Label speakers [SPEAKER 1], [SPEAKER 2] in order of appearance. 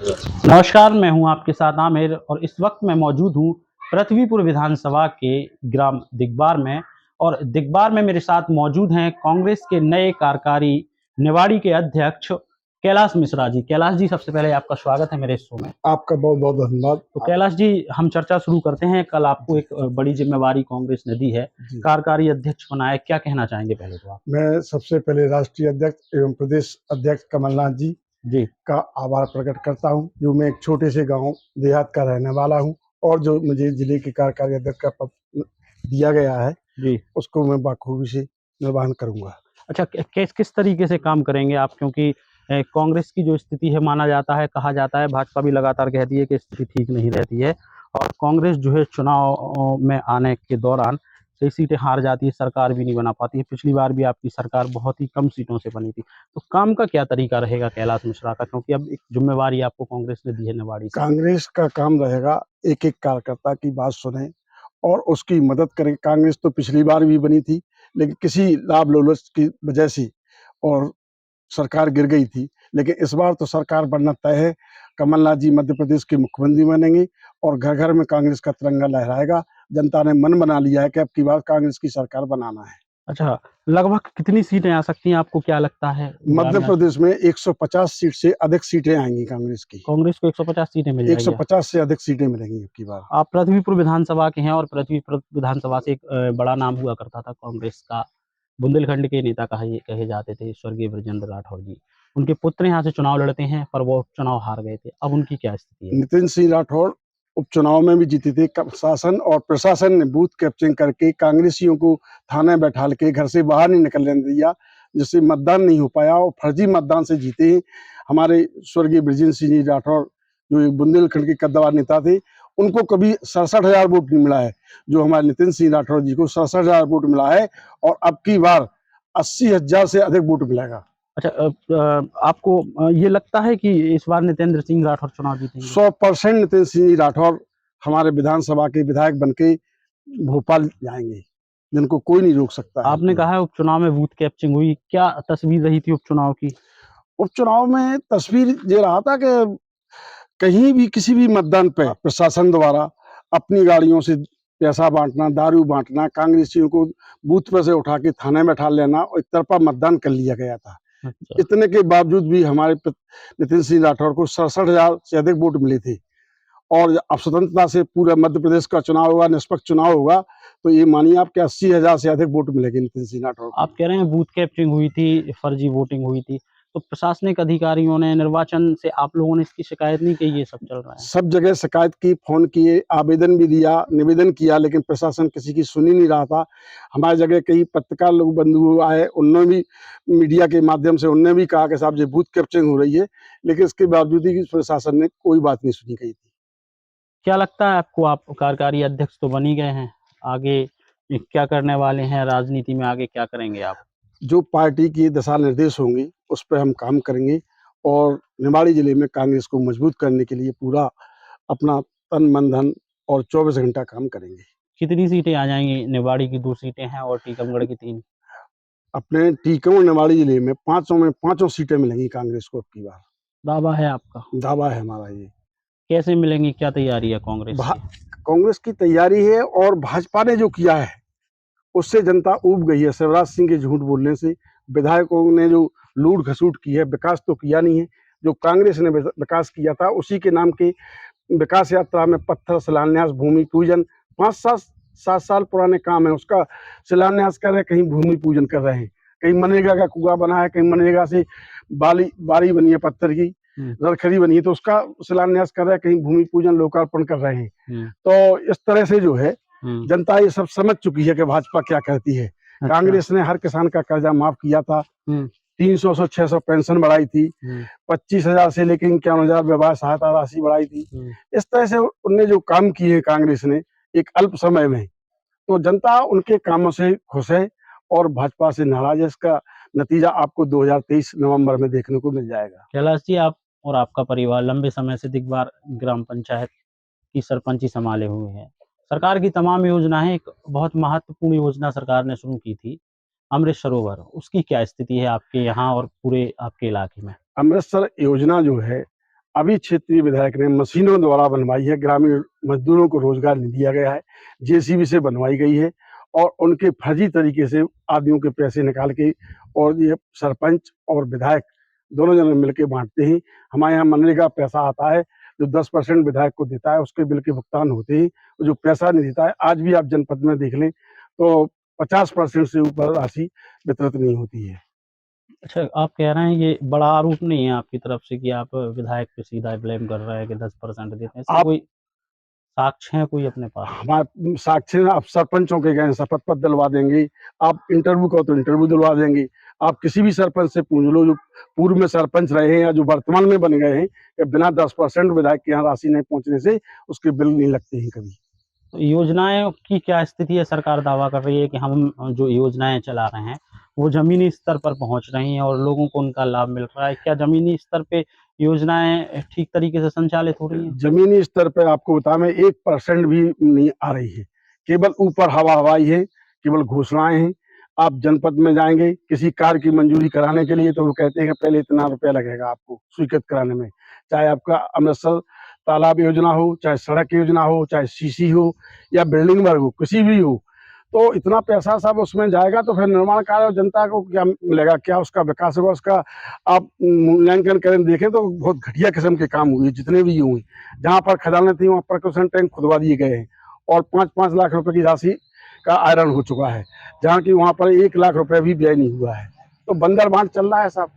[SPEAKER 1] नमस्कार, मैं हूं आपके साथ आमिर और इस वक्त मैं मौजूद हूं पृथ्वीपुर विधानसभा के ग्राम दिगबार में। और दिगबार में मेरे साथ मौजूद हैं कांग्रेस के नए कार्यकारी निवाड़ी के अध्यक्ष कैलाश मिश्रा जी। कैलाश जी, सबसे पहले आपका स्वागत है मेरे शो में।
[SPEAKER 2] आपका बहुत बहुत धन्यवाद।
[SPEAKER 1] तो कैलाश जी, हम चर्चा शुरू करते हैं। कल आपको एक बड़ी जिम्मेवारी कांग्रेस ने दी है, कार्यकारी अध्यक्ष बनाया, क्या कहना चाहेंगे पहले तो आप?
[SPEAKER 2] मैं सबसे पहले राष्ट्रीय अध्यक्ष एवं प्रदेश अध्यक्ष कमलनाथ जी का आभार प्रकट करता हूं, जो मैं एक छोटे से गांव देहात का रहने वाला हूं और जो मुझे जिले के कार्यकारी अध्यक्ष का पद दिया गया है जी, उसको मैं बखूबी से निर्वहन करूंगा।
[SPEAKER 1] अच्छा, किस तरीके से काम करेंगे आप? क्योंकि कांग्रेस की जो स्थिति है, माना जाता है, कहा जाता है, भाजपा भी लगातार कहती है कि स्थिति ठीक नहीं रहती है और कांग्रेस जो है चुनाव में आने के दौरान कई सीटें हार जाती है, सरकार भी नहीं बना पाती है। पिछली बार भी आपकी सरकार बहुत ही कम सीटों से बनी थी। तो काम का क्या तरीका रहेगा कैलाश मिश्रा का, क्योंकि अब एक जिम्मेवारी आपको कांग्रेस ने दी है निवाड़ी से?
[SPEAKER 2] कांग्रेस का काम रहेगा एक एक कार्यकर्ता की बात सुने और उसकी मदद करें। कांग्रेस तो पिछली बार भी बनी थी, लेकिन किसी लाभ लोलच की वजह से और सरकार गिर गई थी, लेकिन इस बार तो सरकार बनना तय है। कमलनाथ जी मध्य प्रदेश के मुख्यमंत्री बनेंगे और घर घर में कांग्रेस का तिरंगा लहराएगा। जनता ने मन बना लिया है कि अब की बार कांग्रेस की सरकार बनाना है।
[SPEAKER 1] अच्छा, लगभग कितनी सीटें आ सकती हैं, आपको क्या लगता है?
[SPEAKER 2] मध्य प्रदेश में 150 सीट से अधिक सीटें आएंगी कांग्रेस की।
[SPEAKER 1] कांग्रेस को 150 सीटें मिल जाएगी।
[SPEAKER 2] 150 से अधिक सीटें मिलेंगी अब की बार।
[SPEAKER 1] आप पृथ्वीपुर विधानसभा के हैं और पृथ्वीपुर विधानसभा से एक बड़ा नाम हुआ करता था कांग्रेस का। बुंदेलखंड के नेता कहे जाते थे स्वर्गीय बृजेंद्र राठौर जी। उनके पुत्र यहाँ से चुनाव लड़ते हैं, पर वो चुनाव हार गए थे। अब उनकी क्या स्थिति है?
[SPEAKER 2] नितिन सिंह राठौर उपचुनाव में भी जीते थे। शासन और प्रशासन ने बूथ कैप्चरिंग करके कांग्रेसियों को थाने बैठा के घर से बाहर नहीं निकलने दिया, जिससे मतदान नहीं हो पाया और फर्जी मतदान से जीते हैं। हमारे स्वर्गीय बृजेंद्र सिंह राठौर, जो एक बुंदेलखंड के कद्दावर नेता थे, उनको कभी 67,000 वोट नहीं मिला है, जो हमारे नितिन सिंह राठौर जी को 67,000 वोट मिला है और अब की बार 80,000 से अधिक वोट मिलेगा।
[SPEAKER 1] अच्छा, आपको ये लगता है कि इस बार नितेंद्र सिंह राठौर चुनाव जीतेंगे?
[SPEAKER 2] 100% नितिन सिंह राठौर हमारे विधानसभा के विधायक बनके भोपाल जाएंगे, जिनको कोई नहीं रोक सकता है।
[SPEAKER 1] आपने कहा है उपचुनाव में बूथ कैप्चरिंग हुई, क्या तस्वीर रही थी उपचुनाव की?
[SPEAKER 2] उपचुनाव में तस्वीर ये रहा था कि कहीं भी किसी भी मतदान पे प्रशासन द्वारा अपनी गाड़ियों से पैसा बांटना, दारू बांटना, कांग्रेसियों को बूथ पे से उठा के थाने में बैठा लेना और एक तरफा मतदान कर लिया गया था। अच्छा। इतने के बावजूद भी हमारे नितिन सिंह राठौर को 67,000 से अधिक वोट मिले थे और अब स्वतंत्रता से पूरा मध्य प्रदेश का चुनाव होगा, निष्पक्ष चुनाव होगा, तो ये मानिए आप कि 80,000 से अधिक वोट मिलेंगे नितिन सिंह राठौर को।
[SPEAKER 1] आप कह रहे हैं बूथ कैप्चरिंग हुई थी, फर्जी वोटिंग हुई थी, तो प्रशासनिक अधिकारियों ने, निर्वाचन से आप लोगों ने इसकी शिकायत नहीं की? ये सब चल रहा है।
[SPEAKER 2] सब जगह शिकायत की, फोन किए, आवेदन भी दिया, निवेदन किया, लेकिन प्रशासन किसी की सुन ही नहीं रहा था। हमारी जगह कई पत्रकार लोग बंधु आए, उन्होंने भी मीडिया के माध्यम से उन्होंने भी कहा कि साहब ये बूथ कैप्चरिंग हो रही है, लेकिन इसके बावजूद भी प्रशासन ने कोई बात नहीं सुनी गई थी।
[SPEAKER 1] क्या लगता है आपको? आप कार्यकारी अध्यक्ष तो बन ही गए हैं, आगे क्या करने वाले हैं? राजनीति में आगे क्या करेंगे आप?
[SPEAKER 2] जो पार्टी की दिशा निर्देश होंगे उस पर हम काम करेंगे और निवाड़ी जिले में कांग्रेस को मजबूत करने के लिए पूरा अपना तन मन धन और 24 घंटा काम करेंगे।
[SPEAKER 1] कितनी सीटें आ जाएंगी? निवाड़ी की 2 सीटें हैं और टीकमगढ़ की 3।
[SPEAKER 2] अपने टीकमगढ़ निवाड़ी जिले में पांचों सीटें मिलेंगी कांग्रेस को अब की बार।
[SPEAKER 1] दावा है आपका?
[SPEAKER 2] दावा है हमारा ये।
[SPEAKER 1] कैसे मिलेंगी? क्या तैयारी है कांग्रेस की?
[SPEAKER 2] कांग्रेस की तैयारी है और भाजपा ने जो किया है उससे जनता ऊब गई है। शिवराज सिंह के झूठ बोलने से विधायकों ने जो लूट घसूट की है, विकास तो किया नहीं है। जो कांग्रेस ने विकास किया था उसी के नाम की विकास यात्रा में पत्थर शिलान्यास, भूमि पूजन, 5-7 साल पुराने काम है, उसका शिलान्यास कर रहे हैं, कहीं भूमि पूजन कर रहे हैं, कहीं मनरेगा का कुआं बना है, कहीं मनरेगा से बारी बनी है पत्थर की, नरखड़ी बनी है, तो उसका शिलान्यास कर रहे हैं, कहीं भूमि पूजन लोकार्पण कर रहे हैं। तो इस तरह से जो है जनता ये सब समझ चुकी है कि भाजपा क्या कहती है। अच्छा। कांग्रेस ने हर किसान का कर्जा माफ किया था, 300 से 600 पेंशन बढ़ाई थी, 25,000 से लेकर 51,000 विवाह सहायता राशि बढ़ाई थी। इस तरह से उनने जो काम किए कांग्रेस ने एक अल्प समय में, तो जनता उनके कामों से खुश है और भाजपा से नाराज है। इसका नतीजा आपको 2023 नवंबर में देखने को मिल जाएगा।
[SPEAKER 1] कैलाश जी, आप और आपका परिवार लंबे समय से दिगबार ग्राम पंचायत की सरपंची संभाले हुए हैं। सरकार की तमाम योजनाएं, एक बहुत महत्वपूर्ण योजना सरकार ने शुरू की थी, अमृत सरोवर, उसकी क्या स्थिति है आपके यहाँ और पूरे आपके इलाके में?
[SPEAKER 2] अमृतसर योजना जो है अभी क्षेत्रीय विधायक ने मशीनों द्वारा बनवाई है, ग्रामीण मजदूरों को रोजगार नहीं दिया गया है, जेसीबी से बनवाई गई है और उनके फर्जी तरीके से आदमियों के पैसे निकाल के और ये सरपंच और विधायक दोनों जने मिलकर बांटते हैं। हमारे यहाँ मनरेगा पैसा आता है जो 10% विधायक को देता है, उसके बिल के भुगतान होते हैं, जो पैसा नहीं देता है। आज भी आप जनपद में देख लें तो 50% से ऊपर राशि वितरित नहीं होती है।
[SPEAKER 1] अच्छा, आप कह रहे हैं ये बड़ा आरोप नहीं है आपकी तरफ से कि आप विधायक पे सीधा ब्लेम कर रहे हैं कि 10% देते हैं, इसका
[SPEAKER 2] आप
[SPEAKER 1] कोई साक्ष्य है कोई अपने पास?
[SPEAKER 2] हमारे साक्षी आप सरपंचों के गए शपथ पत्र दिलवा देंगे, आप इंटरव्यू कहो तो इंटरव्यू दिलवा देंगे। आप किसी भी सरपंच से पूछ लो जो पूर्व में सरपंच रहे हैं या जो वर्तमान में बन गए हैं कि बिना 10% विधायक के यहाँ राशि नहीं पहुंचने से उसके बिल नहीं लगते हैं कभी।
[SPEAKER 1] तो योजनाएं की क्या स्थिति है? सरकार दावा कर रही है कि हम जो योजनाएं चला रहे हैं वो जमीनी स्तर पर पहुंच रही हैं और लोगों को उनका लाभ मिल रहा है। क्या जमीनी स्तर पे योजनाएं ठीक तरीके से संचालित हो रही हैं?
[SPEAKER 2] जमीनी स्तर पर आपको बताऊं मैं 1% भी नहीं आ रही है, केवल ऊपर हवा हवाई है, केवल घोषणाएं हैं। आप जनपद में जाएंगे किसी कार्य की मंजूरी कराने के लिए तो वो कहते हैं कि पहले इतना रुपया लगेगा आपको स्वीकृत कराने में, चाहे आपका अमृतसर तालाब योजना हो, चाहे सड़क योजना हो, चाहे सीसी हो या बिल्डिंग वर्क हो, किसी भी हो, तो इतना पैसा सब उसमें जाएगा तो फिर निर्माण कार्य जनता को क्या मिलेगा, क्या उसका विकास होगा, उसका आप मूल्यांकन करें देखें तो बहुत घटिया किस्म के काम हुए जितने भी हुए। जहाँ पर खदानें थी वहाँ प्रक्यूशन टैंक खुदवा दिए गए हैं और 5-5 लाख रुपए की राशि का आयरन हो चुका है, जहाँ की वहाँ पर 1 लाख रुपए भी व्यय नहीं हुआ है। तो बंदर बांट चल रहा है साहब।